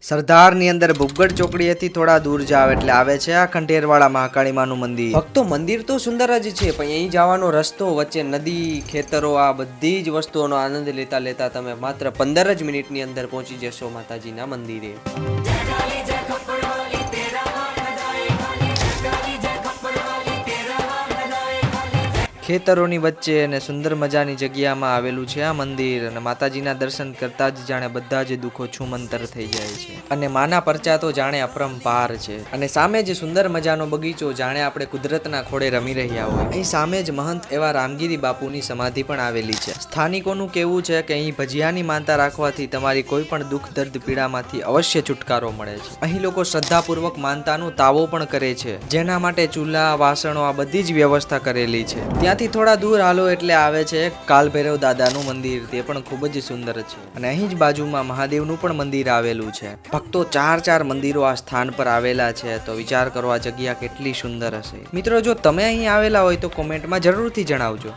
સરદારની અંદર ભૂગડ ચોકડીએથી થોડા દૂર જાવ એટલે આવે છે આ ખંડેરવાળા મહાકાળી માનું મંદિર। ભક્તો મંદિર તો સુંદર જ છે, પણ અહીં જવાનો રસ્તો વચ્ચે નદી, ખેતરો, આ બધી જ વસ્તુઓનો આનંદ લેતા લેતા તમે માત્ર 15 જ મિનિટની અંદર પહોંચી જશો માતાજીના મંદિરે। ખેતરોની વચ્ચે અને સુંદર મજાની જગ્યામાં આવેલું છે આ મંદિર અને માતાજીના દર્શન કરતા જ જાણે બધા જ દુઃખો છૂમંતર થઈ જાય છે અને માના પરચા તો જાણે અપરંપાર છે અને સામે જ સુંદર મજાનો બગીચો જાણે આપણે કુદરતના ખોળે રમી રહ્યા હોય। અહીં સામે જ મહંત એવા રામગીરી બાપુની સમાધિ પણ આવેલી છે। સ્થાનિકોનું કહેવું છે કે અહીં ભજીયાની માનતા રાખવાથી તમારી કોઈ પણ દુઃખ દર્દ પીડામાંથી અવશ્ય છુટકારો મળે છે। અહીં લોકો શ્રદ્ધાપૂર્વક માનતાનું તાવો પણ કરે છે, જેના માટે ચૂલા, વાસણો આ બધી જ વ્યવસ્થા કરેલી છે। ત્યાંથી થોડા દૂર હાલો એટલે આવે છે કાલભૈરવ દાદાનું મંદિર, તે પણ ખૂબ જ સુંદર છે અને અહીં જ બાજુમાં મહાદેવનું પણ મંદિર આવેલું છે। ભક્તો ચાર મંદિરો આ સ્થાન પર આવેલા છે, તો વિચાર કરો આ જગ્યા કેટલી સુંદર હશે। મિત્રો, જો તમે અહીં આવેલા હોય તો કોમેન્ટમાં જરૂરથી જણાવજો।